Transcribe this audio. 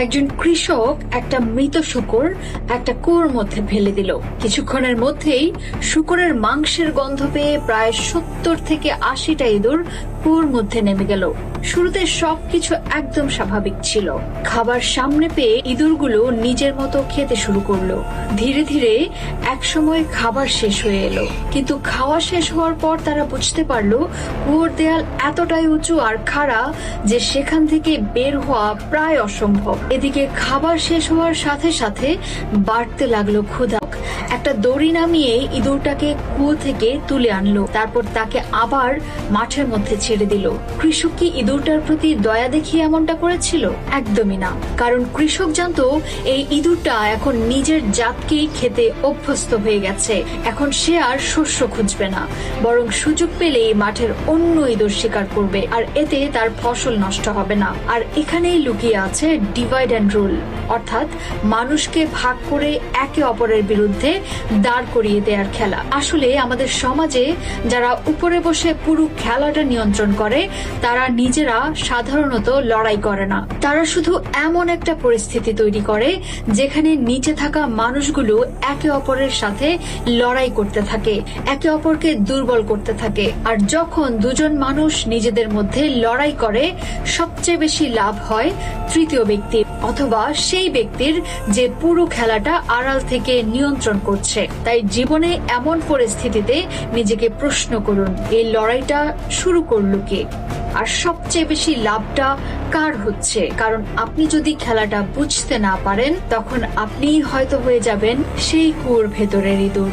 একজন কৃষক একটা মৃত শূকর একটা কুয়োর মধ্যে ফেলে দিল। কিছুক্ষণের মধ্যেই শূকরের মাংসের গন্ধ পেয়ে প্রায় 70 থেকে 80টা ইঁদুর কুয়োর মধ্যে নেমে গেল। শুরুতে সবকিছু একদম স্বাভাবিক ছিল। খাবার সামনে পেয়ে ইঁদুরগুলো নিজের মতো খেতে শুরু করলো। ধীরে ধীরে একসময় খাবার শেষ হয়ে এলো, কিন্তু খাওয়া শেষ হওয়ার পর তারা বুঝতে পারলো কুয়োর দেয়াল এতটাই উঁচু আর খাড়া যে সেখান থেকে বের হওয়া প্রায় অসম্ভব। এদিকে খাবার শেষ হওয়ার সাথে সাথে বাড়তে লাগলো ক্ষুধা। একটা দড়ি নামিয়ে ইঁদুরটাকে কুয়ো থেকে তুলে আনলো, তারপর তাকে আবার মাঠের মধ্যে ছেড়ে দিল। কৃষক কি ইঁদুরটার প্রতি দয়া দেখিয়ে এমনটা করেছিল? একদমই না, কারণ কৃষক জানতো এই ইঁদুরটা এখন নিজের জাতকেই খেতে অভ্যস্ত হয়ে গেছে। এখন সে আর শস্য খুঁজবে না, বরং সুযোগ পেলেই মাঠের অন্য ইঁদুর শিকার করবে, আর এতে তার ফসল নষ্ট হবে না। আর এখানেই লুকিয়ে আছে ডিভাইড অ্যান্ড রুল, অর্থাৎ মানুষকে ভাগ করে একে অপরের বিরুদ্ধে দাঁড় করিয়ে দেওয়ার খেলা। আসলে আমাদের সমাজে যারা উপরে বসে পুরো খেলাটা নিয়ন্ত্রণ করে তারা নিজেরা সাধারণত লড়াই করে না। তারা শুধু এমন একটা পরিস্থিতি তৈরি করে যেখানে নিচে থাকা মানুষগুলো একে অপরের সাথে লড়াই করতে থাকে, একে অপরকে দুর্বল করতে থাকে। আর যখন দুজন মানুষ নিজেদের মধ্যে লড়াই করে, সবচেয়ে বেশি লাভ হয় তৃতীয় ব্যক্তির, অথবা সেই ব্যক্তির যে পুরো খেলাটা আড়াল থেকে নিয়ন্ত্রণ করছে। তাই জীবনে এমন পরিস্থিতিতে নিজেকে প্রশ্ন করুন, এই লড়াইটা শুরু করলো কে, আর সবচেয়ে বেশি লাভটা কার হচ্ছে? কারণ আপনি যদি খেলাটা বুঝতে না পারেন, তখন আপনিই হয়তো হয়ে যাবেন সেই কুয়োর ভেতরের ইঁদুর।